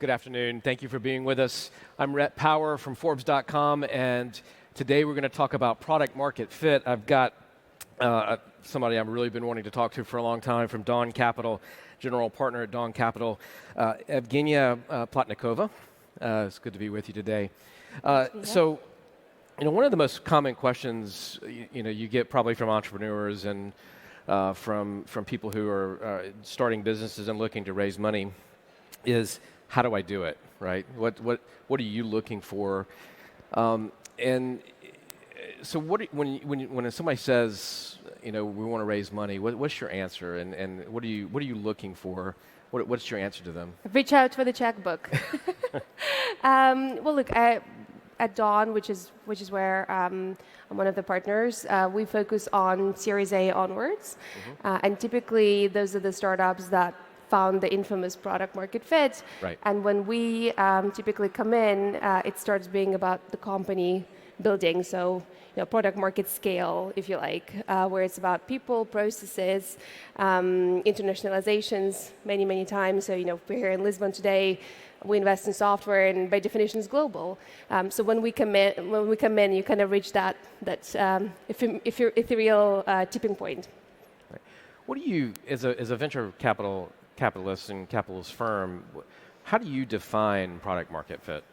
Good afternoon. Thank you for being with us. I'm Rhett Power from Forbes.com, and today we're going to talk about product market fit. I've got somebody I've really been wanting to talk to for a long time from Dawn Capital, general partner at Dawn Capital, Evgenia Plotnikova. It's good to be with you today. So, one of the most common questions you get probably from entrepreneurs and from people who are starting businesses and looking to raise money is, how do I do it, right? What are you looking for? And so when somebody says, we want to raise money, what's your answer, and what are you looking for? What's your answer to them? Reach out for the checkbook. Well, look, at Dawn, which is where I'm one of the partners, we focus on Series A onwards, and typically those are the startups that found the infamous product market fit. Right. And when we typically come in, it starts being about the company building. So, product market scale, if you like, where it's about people, processes, internationalizations many times. So, we're here in Lisbon today. We invest in software, and by definition, is global. So when we come in, you kind of reach that ethereal tipping point. Right. What do you, as a venture capitalist and capitalist firm, how do you define product market fit?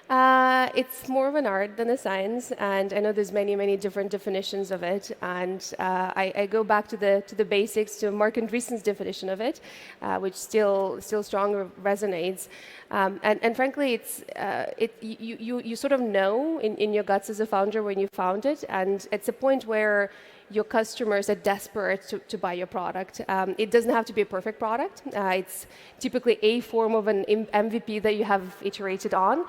It's more of an art than a science, and I know there's many different definitions of it. And I go back to the basics, to Mark Andreessen's definition of it, which still strong resonates. And frankly, you sort of know in your guts as a founder when you found it, and it's a point where your customers are desperate to buy your product. It doesn't have to be a perfect product. It's typically a form of an MVP that you have iterated on.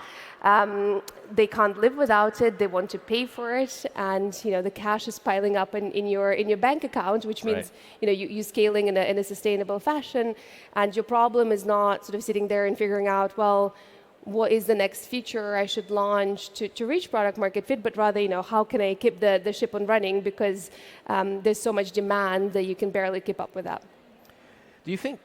They can't live without it. They want to pay for it, and the cash is piling up in your bank account, which means you scaling in a sustainable fashion. And your problem is not sort of sitting there and figuring out, well, what is the next feature I should launch to reach product market fit, but rather, how can I keep the ship on running, because there's so much demand that you can barely keep up with that. Do you think,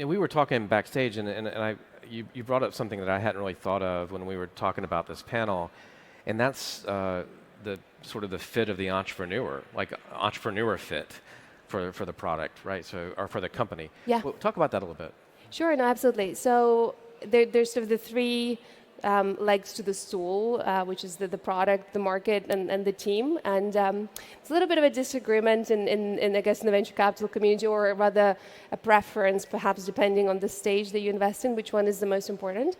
we were talking backstage, and you brought up something that I hadn't really thought of when we were talking about this panel, and that's the sort of the fit of the entrepreneur, like entrepreneur fit for the product, right? So, or for the company. Yeah. Well, talk about that a little bit. Sure, no, absolutely. So there's sort of the three legs to the stool, which is the product, the market, and the team. And it's a little bit of a disagreement in I guess, in the venture capital community, or rather a preference, perhaps, depending on the stage that you invest in, which one is the most important.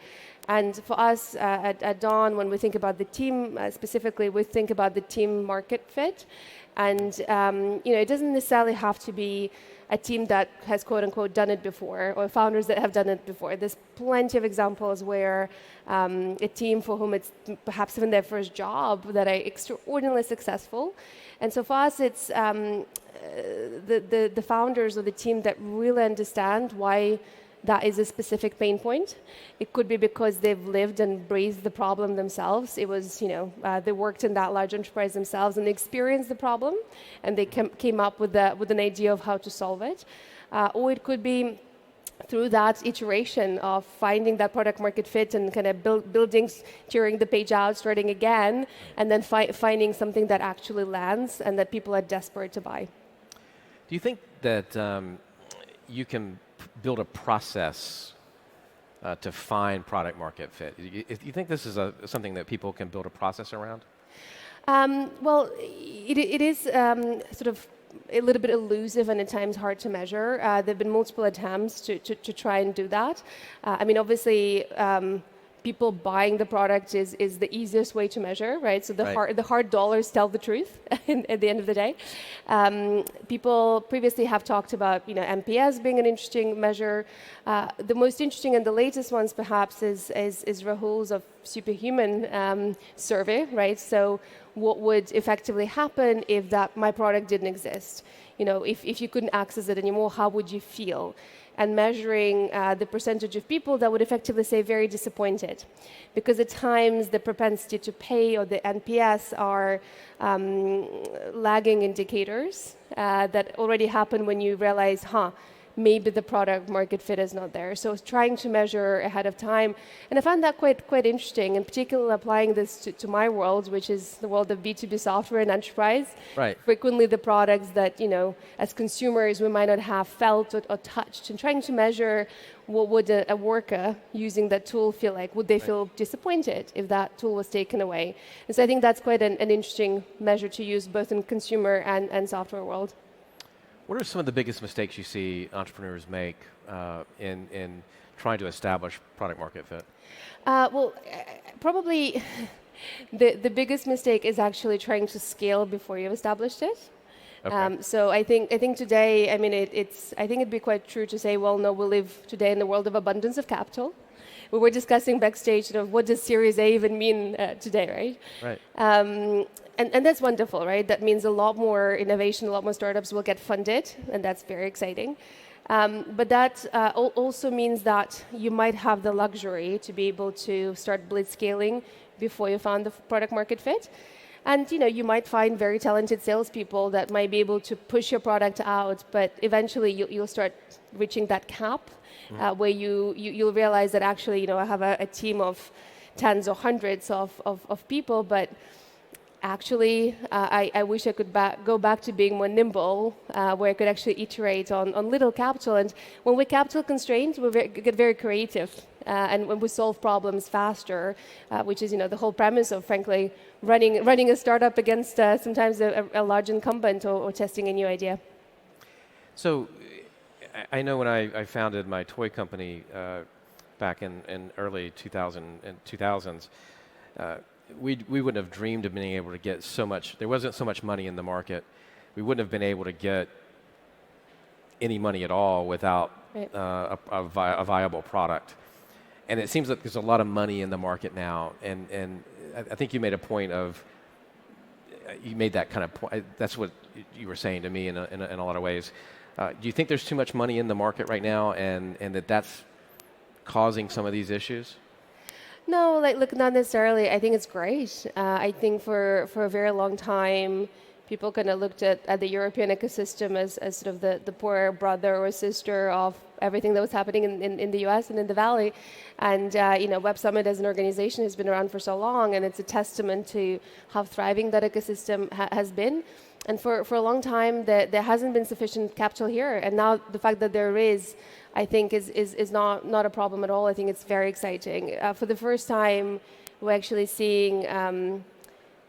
And for us at Dawn, when we think about the team specifically, we think about the team market fit. And it doesn't necessarily have to be a team that has, quote unquote, done it before, or founders that have done it before. There's plenty of examples where a team for whom it's perhaps even their first job that are extraordinarily successful. And so for us, it's the founders or the team that really understand why that is a specific pain point. It could be because they've lived and breathed the problem themselves. It was, they worked in that large enterprise themselves and they experienced the problem, and they came up with an idea of how to solve it. Or it could be through that iteration of finding that product market fit and kind of building, tearing the page out, starting again, and then finding something that actually lands and that people are desperate to buy. Do you think that you can build a process to find product market fit? Do you think this is something that people can build a process around? Well, it is sort of a little bit elusive and at times hard to measure. There have been multiple attempts to try and do that. Obviously, people buying the product is the easiest way to measure, right? So the hard dollars tell the truth at the end of the day. People previously have talked about NPS being an interesting measure. The most interesting and the latest ones perhaps is Rahul's of Superhuman survey, right? So what would effectively happen if my product didn't exist? If you couldn't access it anymore, how would you feel? And measuring the percentage of people that would effectively say very disappointed. Because at times the propensity to pay or the NPS are lagging indicators that already happen when you realize, maybe the product market fit is not there. So trying to measure ahead of time. And I found that quite interesting, in particular applying this to my world, which is the world of B2B software and enterprise. Right. Frequently the products that, as consumers we might not have felt or touched, and trying to measure what would a worker using that tool feel like. Would they feel disappointed if that tool was taken away? And so I think that's quite an interesting measure to use both in consumer and software world. What are some of the biggest mistakes you see entrepreneurs make in trying to establish product market fit? Probably the biggest mistake is actually trying to scale before you've established it. Okay. So I think today, I mean, I think it'd be quite true to say, well, no, we live today in the world of abundance of capital. We were discussing backstage what does Series A even mean today, right? Right. And that's wonderful, right? That means a lot more innovation, a lot more startups will get funded, and that's very exciting. But that also means that you might have the luxury to be able to start blitz scaling before you found the product market fit. And you might find very talented salespeople that might be able to push your product out, but eventually you'll start reaching that cap where you'll realize that actually I have a team of tens or hundreds of people, but actually, I wish I could go back to being more nimble, where I could actually iterate on little capital. And when we're capital constrained, we get very creative. And when we solve problems faster, which is the whole premise of, frankly, running a startup against sometimes a large incumbent or testing a new idea. So I know when I founded my toy company back in early 2000s, we wouldn't have dreamed of being able to get so much. There wasn't so much money in the market. We wouldn't have been able to get any money at all without a viable product. And it seems like there's a lot of money in the market now. And I think you made a point of, you made that kind of point. That's what you were saying to me in a lot of ways. Do you think there's too much money in the market right now, and that's causing some of these issues? No, look, not necessarily. I think it's great. I think for a very long time, people kind of looked at the European ecosystem as sort of the poor brother or sister of everything that was happening in the US and in the Valley. And Web Summit as an organization has been around for so long, and it's a testament to how thriving that ecosystem has been. And for a long time, there hasn't been sufficient capital here. And now the fact that there is, I think, is not a problem at all. I think it's very exciting. For the first time, we're actually seeing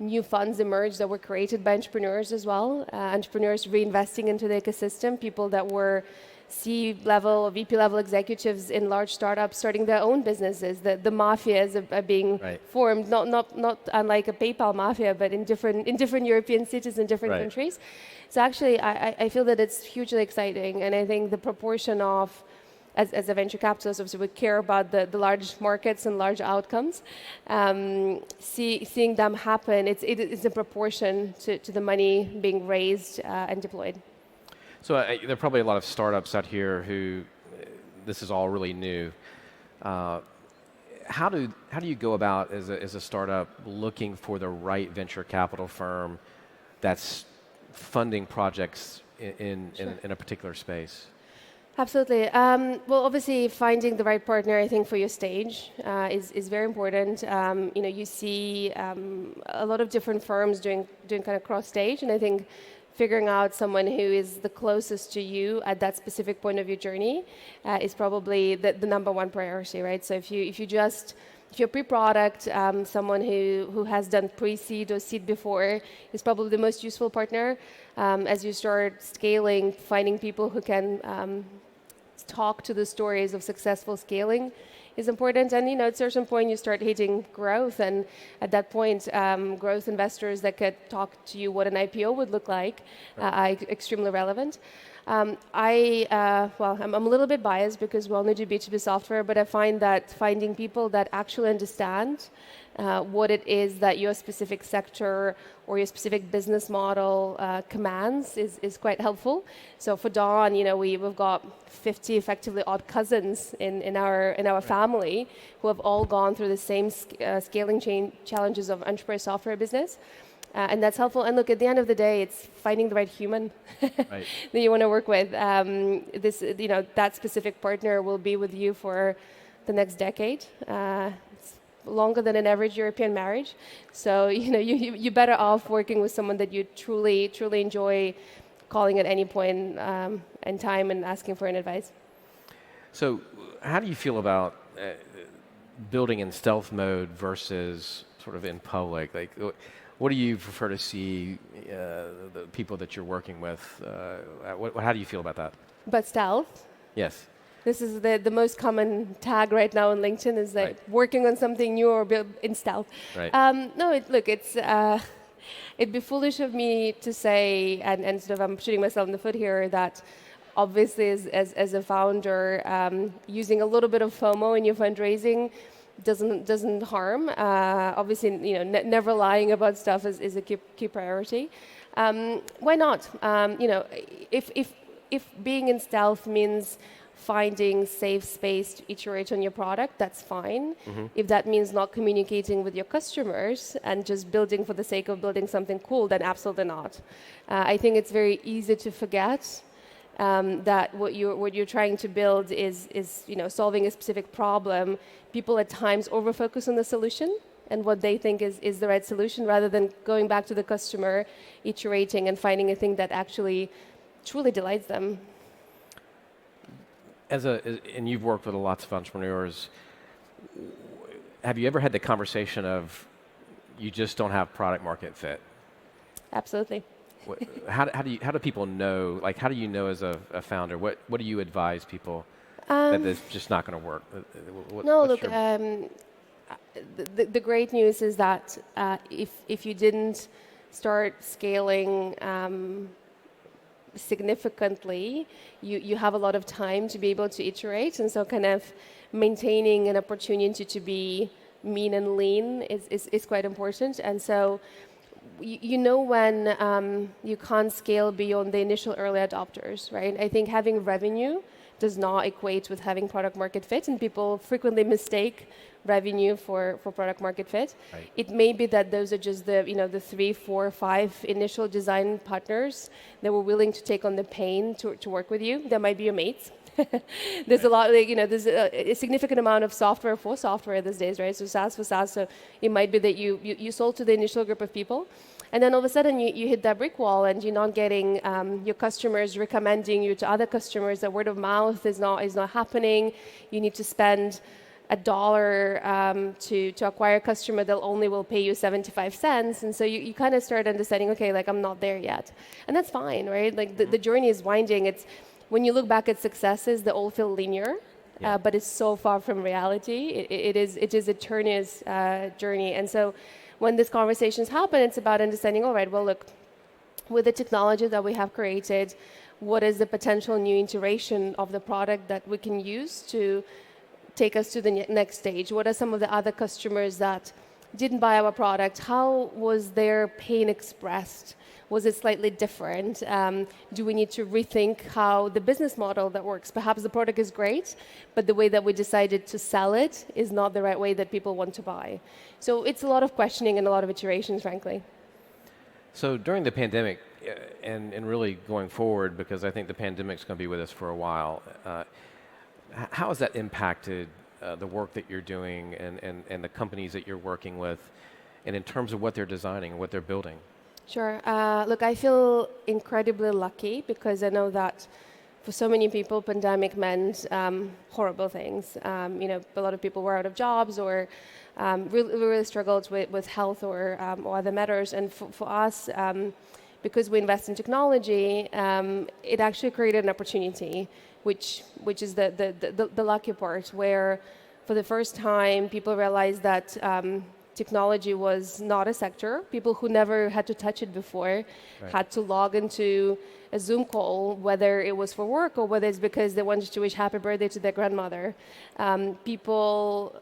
new funds emerge that were created by entrepreneurs as well. Entrepreneurs reinvesting into the ecosystem, people that were C-level or VP-level executives in large startups starting their own businesses. The mafias are being formed, not unlike a PayPal mafia, but in different European cities and different countries. So actually, I feel that it's hugely exciting, and I think the proportion of, as a venture capitalist, obviously we care about the large markets and large outcomes. Seeing them happen, it's a proportion to the money being raised and deployed. So there are probably a lot of startups out here who this is all really new. How do you go about as a startup looking for the right venture capital firm that's funding projects in a particular space? Absolutely. Well, obviously, finding the right partner, I think, for your stage is very important. You see a lot of different firms doing kind of cross stage, and I think figuring out someone who is the closest to you at that specific point of your journey is probably the number one priority, right? So if you're pre-product, someone who has done pre-seed or seed before is probably the most useful partner. As you start scaling, finding people who can talk to the stories of successful scaling is important. And at a certain point you start hitting growth, and at that point growth investors that could talk to you what an IPO would look like are extremely relevant. I'm a little bit biased because we all need to do B2B software, but I find that finding people that actually understand what it is that your specific sector or your specific business model commands is quite helpful. So for Dawn, we've got 50 effectively odd cousins in our family who have all gone through the same scaling challenges of enterprise software business. And that's helpful. And look, at the end of the day, it's finding the right human Right. that you want to work with. That specific partner will be with you for the next decade. It's longer than an average European marriage. So you're better off working with someone that you truly, truly enjoy calling at any point in time and asking for an advice. So how do you feel about building in stealth mode versus sort of in public? Like, what do you prefer to see the people that you're working with? How do you feel about that? But stealth? Yes. This is the most common tag right now on LinkedIn is like Right. working on something new or build in stealth. Right. No, it'd be foolish of me to say, and sort of I'm shooting myself in the foot here, that obviously as a founder, using a little bit of FOMO in your fundraising doesn't harm. Obviously, never lying about stuff is a key priority. Why not? If being in stealth means finding safe space to iterate on your product, that's fine. Mm-hmm. If that means not communicating with your customers and just building for the sake of building something cool, then absolutely not. I think it's very easy to forget that what you're trying to build is solving a specific problem. People at times over-focus on the solution and what they think is the right solution rather than going back to the customer, iterating and finding a thing that actually truly delights them. And you've worked with lots of entrepreneurs. Have you ever had the conversation of you just don't have product market fit? Absolutely. How do people know? Like, how do you know as a founder? What do you advise people that it's just not going to work? The great news is that if you didn't start scaling significantly, you have a lot of time to be able to iterate, and so kind of maintaining an opportunity to be mean and lean is quite important. And so when you can't scale beyond the initial early adopters, right? I think having revenue does not equate with having product market fit, and people frequently mistake revenue for product market fit. Right. It may be that those are just the 3, 4, 5 initial design partners that were willing to take on the pain to work with you. That might be your mates. There's a lot, there's a significant amount of software for software these days, right? So SaaS for SaaS. So it might be that you sold to the initial group of people, and then all of a sudden you hit that brick wall, and you're not getting your customers recommending you to other customers. The word of mouth is not happening. You need to spend $1 to acquire a customer that only will pay you 75 cents, and so you kind of start understanding, okay, like I'm not there yet, and that's fine, right? Like the journey is winding. It's when you look back at successes, they all feel linear, but it's so far from reality. It is a journey's journey, and so when these conversations happen, it's about understanding. All right, well, look, with the technology that we have created, what is the potential new iteration of the product that we can use to take us to the next stage? What are some of the other customers that didn't buy our product? How was their pain expressed? Was it slightly different? Do we need to rethink how the business model that works? Perhaps the product is great, but the way that we decided to sell it is not the right way that people want to buy. So it's a lot of questioning and a lot of iterations, frankly. So during the pandemic, and really going forward, because I think the pandemic's going to be with us for a while, how has that impacted the work that you're doing and the companies that you're working with, and in terms of what they're designing and what they're building? Sure. Look, I feel incredibly lucky because I know that for so many people, pandemic meant horrible things. A lot of people were out of jobs or really struggled with health or other matters. And for us, because we invest in technology, it actually created an opportunity, which is the lucky part, where for the first time people realized that technology was not a sector. People who never had to touch it before had to log into a Zoom call, whether it was for work or whether it's because they wanted to wish happy birthday to their grandmother. People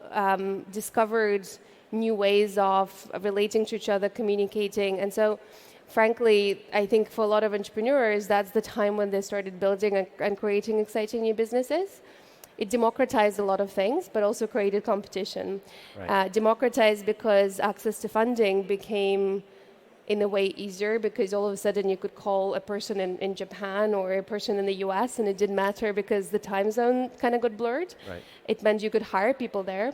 discovered new ways of relating to each other, communicating. And so, frankly, I think for a lot of entrepreneurs, that's the time when they started building and creating exciting new businesses. It democratized a lot of things, but also created competition. Right. Democratized because access to funding became in a way easier, because all of a sudden you could call a person in Japan or a person in the US, and it didn't matter because the time zone kind of got blurred. Right. It meant you could hire people there,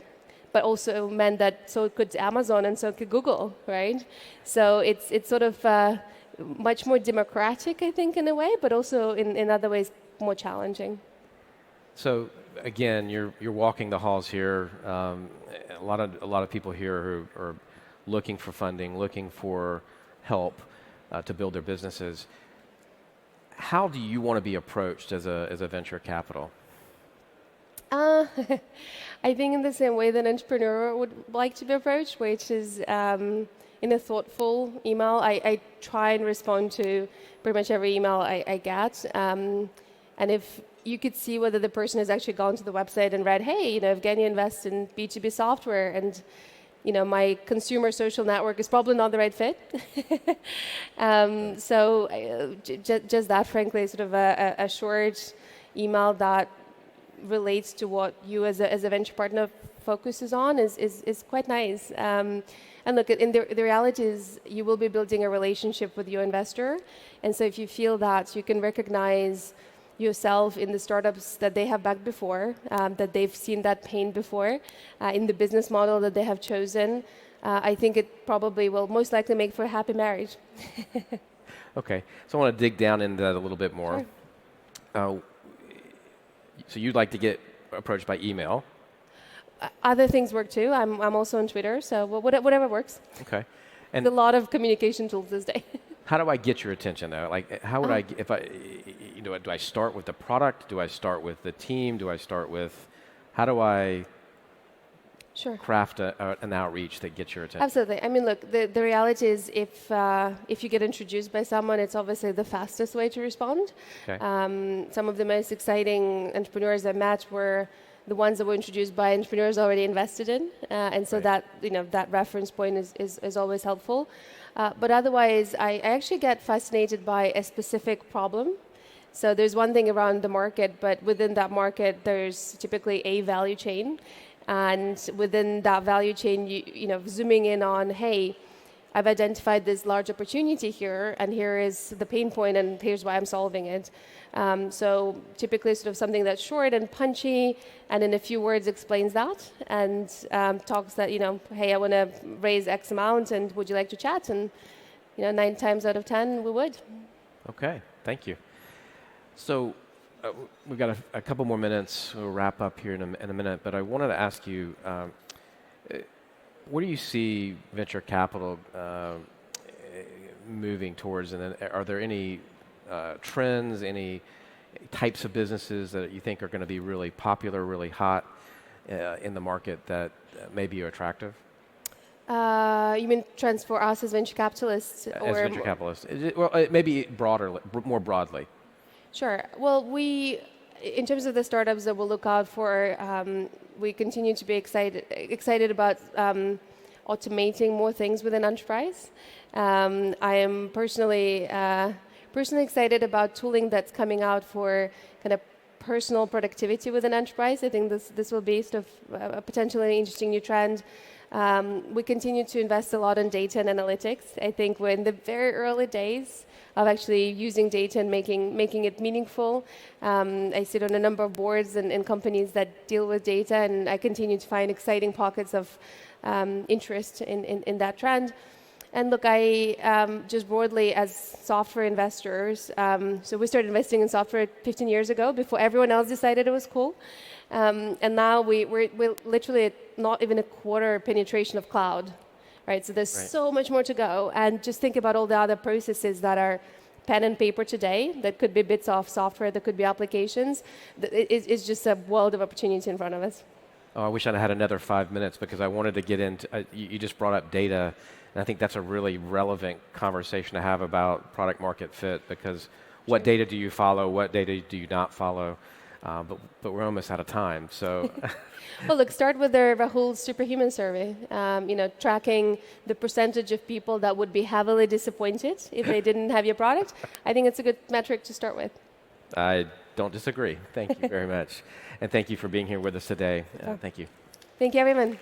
but also meant that so could Amazon and so could Google, right? So it's sort of much more democratic, I think, in a way, but also in other ways more challenging. So again, you're walking the halls here. A lot of people here who are looking for funding, looking for help to build their businesses. How do you want to be approached as a venture capital? I think in the same way that an entrepreneur would like to be approached, which is in a thoughtful email. I try and respond to pretty much every email I get. And if you could see whether the person has actually gone to the website and read, hey, Evgenia invests in B2B software, and my consumer social network is probably not the right fit. Just that, frankly, sort of a short email that relates to what you as a venture partner focuses on is quite nice. And look, the reality is you will be building a relationship with your investor. And so if you feel that you can recognize yourself in the startups that they have backed before, that they've seen that pain before, in the business model that they have chosen, I think it probably will most likely make for a happy marriage. Okay, so I want to dig down into that a little bit more. Sure. So you'd like to get approached by email? Other things work too. I'm also on Twitter, so whatever works. Okay. And there's a lot of communication tools this day. How do I get your attention though? Like, how would do I start with the product? Do I start with the team? Do I start with, how do I craft an outreach that gets your attention? Absolutely. I mean, look, the reality is if you get introduced by someone, it's obviously the fastest way to respond. Okay. Some of the most exciting entrepreneurs I met were the ones that were introduced by entrepreneurs already invested in, and so that reference point is always helpful. But otherwise, I actually get fascinated by a specific problem. So there's one thing around the market, but within that market, there's typically a value chain. And within that value chain, zooming in on, hey, I've identified this large opportunity here, and here is the pain point, and here's why I'm solving it. So typically sort of something that's short and punchy, and in a few words explains that, and talks that, hey, I want to raise X amount, and would you like to chat? And 9 times out of 10, we would. Okay, thank you. So we've got a couple more minutes. We'll wrap up here in a minute, but I wanted to ask you, what do you see venture capital moving towards, and then are there any trends, any types of businesses that you think are going to be really popular, really hot in the market that may be attractive? You mean trends for us as venture capitalists? As venture capitalists. Maybe more broadly. Sure. Well, in terms of the startups that we'll look out for, we continue to be excited about automating more things within enterprise. I am personally excited about tooling that's coming out for kind of personal productivity within enterprise. I think this will be sort of a potentially interesting new trend. We continue to invest a lot in data and analytics. I think we're in the very early days of actually using data and making it meaningful. I sit on a number of boards in companies that deal with data, and I continue to find exciting pockets of interest in that trend. And look, I just broadly as software investors, so we started investing in software 15 years ago before everyone else decided it was cool. And now we're literally at not even a quarter penetration of cloud. Right, so there's so much more to go, and just think about all the other processes that are pen and paper today. That could be bits of software, that could be applications. It's just a world of opportunity in front of us. Oh, I wish I'd had another 5 minutes because I wanted to get into. You just brought up data, and I think that's a really relevant conversation to have about product market fit. Because what data do you follow? What data do you not follow? But we're almost out of time, so. Well, look, start with the Rahul Superhuman survey. Tracking the percentage of people that would be heavily disappointed if they didn't have your product. I think it's a good metric to start with. I don't disagree. Thank you very much, and thank you for being here with us today. Thank you. Thank you, everyone.